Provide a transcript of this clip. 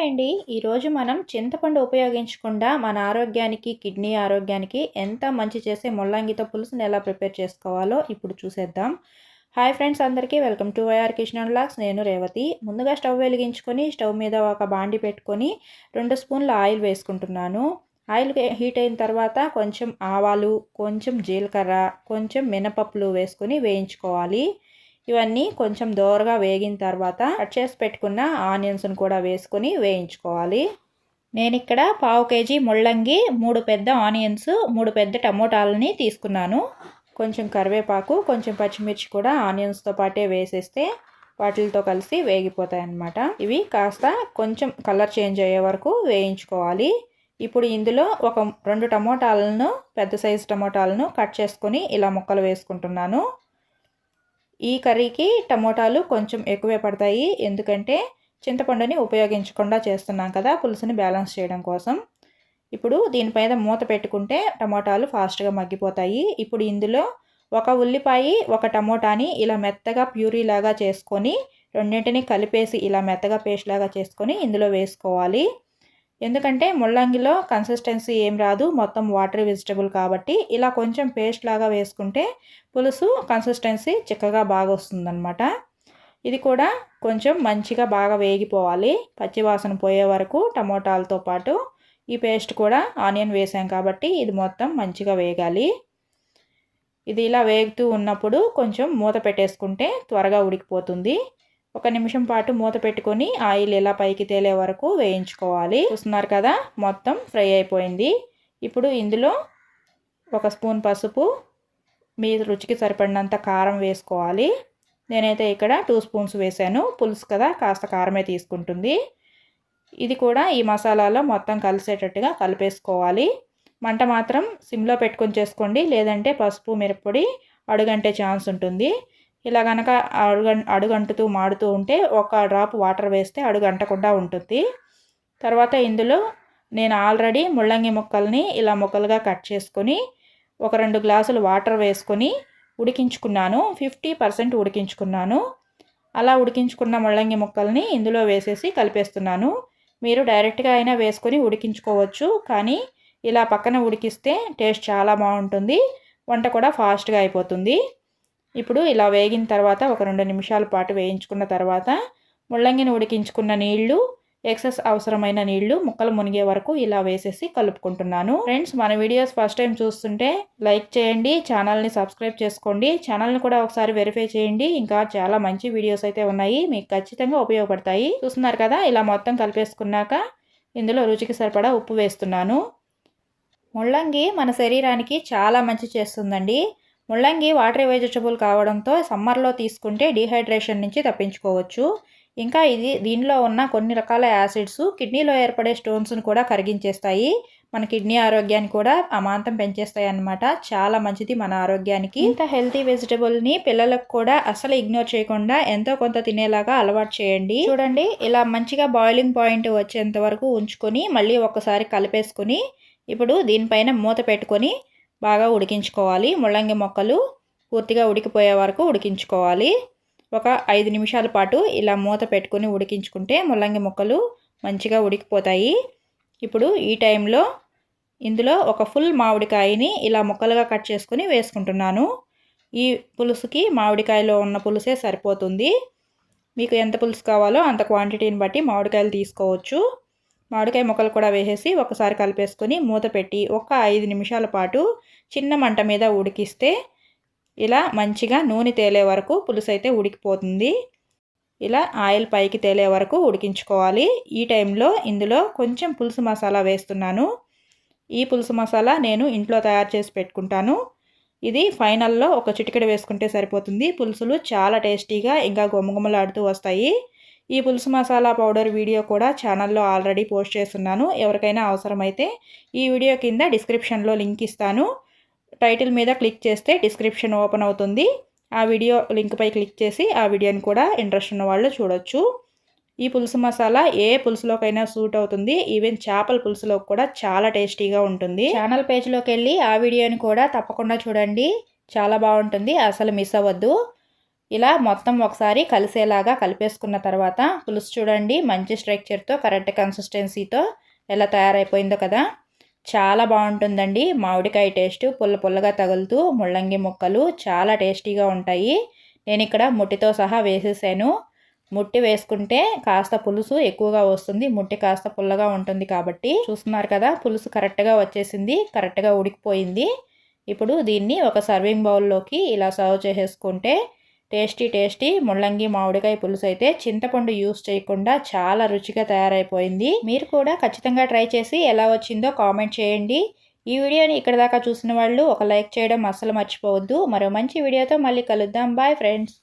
అండి. ఈరోజు మనం చింతపండు ఉపయోగించకుండా మన ఆరోగ్యానికి, కిడ్నీ ఆరోగ్యానికి ఎంత మంచి చేసే ముల్లంగితో పులుసుని ఎలా ప్రిపేర్ చేసుకోవాలో ఇప్పుడు చూసేద్దాం. హాయ్ ఫ్రెండ్స్, అందరికీ welcome to YR kitchen and vlogs. నేను రేవతి. ముందుగా స్టవ్ వెలిగించుకొని స్టవ్ మీద ఒక బాండి పెట్టుకొని 2 స్పూన్ల ఆయిల్ వేసుకుంటున్నాను. ఆయిల్ హీట్ అయిన తర్వాత కొంచెం ఆవాలు, కొంచెం జీలకర్ర, కొంచెం మినపప్పులు వేసుకొని వేయించుకోవాలి. ఇవన్నీ కొంచెం దోరగా వేగిన తర్వాత కట్ చేసి పెట్టుకున్న ఆనియన్స్ని కూడా వేసుకొని వేయించుకోవాలి. నేను ఇక్కడ 1/2 కేజీ ముల్లంగి, 3 పెద్ద ఆనియన్స్, 3 పెద్ద టమోటాలని తీసుకున్నాను. కొంచెం కరివేపాకు, కొంచెం పచ్చిమిర్చి కూడా ఆనియన్స్తో పాటే వేసేస్తే వాటితో కలిసి వేగిపోతాయి అన్నమాట. ఇవి కాస్త కొంచెం కలర్ చేంజ్ అయ్యే వరకు వేయించుకోవాలి. ఇప్పుడు ఇందులో ఒక 2 టమోటాలను, పెద్ద సైజు టమోటాలను కట్ చేసుకొని ఇలా ముక్కలు వేసుకుంటున్నాను. ఈ కర్రీకి టమోటాలు కొంచెం ఎక్కువే పడతాయి, ఎందుకంటే చింతపండుని ఉపయోగించకుండా చేస్తున్నాం కదా, పులుసుని బ్యాలెన్స్ చేయడం కోసం. ఇప్పుడు దీనిపైన మూత పెట్టుకుంటే టమోటాలు ఫాస్ట్గా మగ్గిపోతాయి. ఇప్పుడు ఇందులో ఒక ఉల్లిపాయ, ఒక టమోటాని ఇలా మెత్తగా ప్యూరీ లాగా చేసుకొని రెండింటిని కలిపేసి ఇలా మెత్తగా పేస్ట్ లాగా చేసుకొని ఇందులో వేసుకోవాలి. ఎందుకంటే ముల్లంగిలో కన్సిస్టెన్సీ ఏం రాదు, మొత్తం వాటరీ వెజిటబుల్ కాబట్టి ఇలా కొంచెం పేస్ట్ లాగా వేసుకుంటే పులుసు కన్సిస్టెన్సీ చిక్కగా బాగా వస్తుందన్నమాట. ఇది కూడా కొంచెం మంచిగా బాగా వేగిపోవాలి, పచ్చివాసన పోయే వరకు. టమోటాలతో పాటు ఈ పేస్ట్ కూడా ఆనియన్ వేసాం కాబట్టి ఇది మొత్తం మంచిగా వేగాలి. ఇది ఇలా వేగుతూ ఉన్నప్పుడు కొంచెం మూత పెట్టేసుకుంటే త్వరగా ఉడికిపోతుంది. 1 నిమిషం పాటు మూత పెట్టుకొని ఆయిల్ ఇలా పైకి తేలే వరకు వేయించుకోవాలి. చూస్తున్నారు కదా, మొత్తం ఫ్రై అయిపోయింది. ఇప్పుడు ఇందులో 1 స్పూన్ పసుపు, మీ రుచికి సరిపడినంత కారం వేసుకోవాలి. నేనైతే ఇక్కడ 2 స్పూన్స్ వేసాను, పులుసు కదా కాస్త కారమే తీసుకుంటుంది. ఇది కూడా ఈ మసాలాలో మొత్తం కలిసేటట్టుగా కలిపేసుకోవాలి. మంట మాత్రం సిమ్లో పెట్టుకొని చేసుకోండి, లేదంటే పసుపు మిరప్పొడి అడుగంటే ఛాన్స్ ఉంటుంది. ఇలా కనుక అడుగంటుతూ మాడుతూ ఉంటే 1 డ్రాప్ వాటర్ వేస్తే అడుగంటకుండా ఉంటుంది. తర్వాత ఇందులో నేను ఆల్రెడీ ముల్లంగి ముక్కల్ని ఇలా ముక్కలుగా కట్ చేసుకొని 1-2 గ్లాసులు వాటర్ వేసుకొని ఉడికించుకున్నాను. 50% ఉడికించుకున్నాను. అలా ఉడికించుకున్న ముల్లంగి ముక్కల్ని ఇందులో వేసేసి కలిపేస్తున్నాను. మీరు డైరెక్ట్గా అయినా వేసుకొని ఉడికించుకోవచ్చు, కానీ ఇలా పక్కన ఉడికిస్తే టేస్ట్ చాలా బాగుంటుంది, వంట కూడా ఫాస్ట్గా అయిపోతుంది. ఇప్పుడు ఇలా వేగిన తర్వాత 1-2 నిమిషాల పాటు వేయించుకున్న తర్వాత ముల్లంగిని ఉడికించుకున్న నీళ్లు, ఎక్సెస్ అవసరమైన నీళ్లు ముక్కలు మునిగే వరకు ఇలా వేసేసి కలుపుకుంటున్నాను. ఫ్రెండ్స్, మన వీడియోస్ ఫస్ట్ టైం చూస్తుంటే లైక్ చేయండి, ఛానల్ని సబ్స్క్రైబ్ చేసుకోండి, ఛానల్ని కూడా ఒకసారి వెరిఫై చేయండి. ఇంకా చాలా మంచి వీడియోస్ అయితే ఉన్నాయి, మీకు ఖచ్చితంగా ఉపయోగపడతాయి. చూస్తున్నారు కదా, ఇలా మొత్తం కలిపేసుకున్నాక ఇందులో రుచికి సరిపడా ఉప్పు వేస్తున్నాను. ముల్లంగి మన శరీరానికి చాలా మంచి చేస్తుందండి. ముల్లంగి వాటరీ వెజిటబుల్ కావడంతో సమ్మర్లో తీసుకుంటే డీహైడ్రేషన్ నుంచి తప్పించుకోవచ్చు. ఇంకా దీనిలో ఉన్న కొన్ని రకాల యాసిడ్స్ కిడ్నీలో ఏర్పడే స్టోన్స్ను కూడా కరిగించేస్తాయి, మన కిడ్నీ ఆరోగ్యాన్ని కూడా అమాంతం పెంచేస్తాయి అన్నమాట. చాలా మంచిది మన ఆరోగ్యానికి. ఇంత హెల్తీ వెజిటబుల్ని పిల్లలకు కూడా అసలు ఇగ్నోర్ చేయకుండా ఎంతో కొంత తినేలాగా అలవాటు చేయండి. చూడండి, ఇలా మంచిగా బాయిలింగ్ పాయింట్ వచ్చేంత వరకు ఉంచుకొని మళ్ళీ ఒకసారి కలిపేసుకొని ఇప్పుడు దీనిపైన మూత పెట్టుకొని బాగా ఉడికించుకోవాలి. ముల్లంగి మొక్కలు పూర్తిగా ఉడికిపోయే వరకు ఉడికించుకోవాలి. 5 నిమిషాల పాటు ఇలా మూత పెట్టుకొని ఉడికించుకుంటే ముల్లంగి మొక్కలు మంచిగా ఉడికిపోతాయి. ఇప్పుడు ఈ టైంలో ఇందులో ఒక ఫుల్ మామిడికాయని ఇలా ముక్కలుగా కట్ చేసుకొని వేసుకుంటున్నాను. ఈ పులుసుకి మామిడికాయలో ఉన్న పులుసే సరిపోతుంది. మీకు ఎంత పులుసు కావాలో అంత క్వాంటిటీని బట్టి మామిడికాయలు తీసుకోవచ్చు. మామిడికాయ ముక్కలు కూడా వేసేసి ఒకసారి కలిపేసుకొని మూత పెట్టి 5 నిమిషాల పాటు చిన్న మంట మీద ఉడికిస్తే ఇలా మంచిగా నూనె తేలే వరకు పులుసు అయితే ఉడికిపోతుంది. ఇలా ఆయిల్ పైకి తేలే వరకు ఉడికించుకోవాలి. ఈ టైంలో ఇందులో కొంచెం పులుసు మసాలా వేస్తున్నాను. ఈ పులుసు మసాలా నేను ఇంట్లో తయారు చేసి పెట్టుకుంటాను. ఇది ఫైనల్లో ఒక చిటికెడు వేసుకుంటే సరిపోతుంది. పులుసులు చాలా టేస్టీగా ఇంకా గుమగుమలాడుతూ వస్తాయి. ఈ పులుసు మసాలా పౌడర్ వీడియో కూడా ఛానల్లో ఆల్రెడీ పోస్ట్ చేస్తున్నాను. ఎవరికైనా అవసరమైతే ఈ వీడియో కింద డిస్క్రిప్షన్లో లింక్ ఇస్తాను. టైటిల్ మీద క్లిక్ చేస్తే డిస్క్రిప్షన్ ఓపెన్ అవుతుంది. ఆ వీడియో లింక్పై క్లిక్ చేసి ఆ వీడియోని కూడా ఇంట్రెస్ట్ ఉన్న వాళ్ళు చూడొచ్చు. ఈ పులుసు మసాలా ఏ పులుసులోకైనా సూట్ అవుతుంది, ఈవెన్ చేపల పులుసులోకి కూడా చాలా టేస్టీగా ఉంటుంది. ఛానల్ పేజ్లోకి వెళ్ళి ఆ వీడియోని కూడా తప్పకుండా చూడండి, చాలా బాగుంటుంది, అసలు మిస్ అవ్వద్దు. ఇలా మొత్తం ఒకసారి కలిసేలాగా కలిపేసుకున్న తర్వాత పులుసు చూడండి మంచి స్ట్రక్చర్తో కరెక్ట్ కన్సిస్టెన్సీతో ఎలా తయారైపోయిందో కదా. చాలా బాగుంటుందండి. మామిడికాయ టేస్ట్ పుల్ల పుల్లగా తగులుతూ ముల్లంగి ముక్కలు చాలా టేస్టీగా ఉంటాయి. నేను ఇక్కడ ముట్టితో సహా వేసేసాను. ముట్టి వేసుకుంటే కాస్త పులుసు ఎక్కువగా వస్తుంది, ముట్టి కాస్త పుల్లగా ఉంటుంది కాబట్టి. చూస్తున్నారు కదా పులుసు కరెక్ట్గా వచ్చేసింది, కరెక్ట్గా ఉడికిపోయింది. ఇప్పుడు దీన్ని ఒక సర్వింగ్ బౌల్లోకి ఇలా సర్వ్ చేసేసుకుంటే టేస్టీ ముల్లంగి మామిడికాయ పులుసు అయితే చింతపండు యూస్ చేయకుండా చాలా రుచిగా తయారైపోయింది. మీరు కూడా ఖచ్చితంగా ట్రై చేసి ఎలా వచ్చిందో కామెంట్ చేయండి. ఈ వీడియోని ఇక్కడ దాకా చూసిన వాళ్ళు ఒక లైక్ చేయడం అస్సలు మర్చిపోవద్దు. మరో మంచి వీడియోతో మళ్ళీ కలుద్దాం. Bye friends.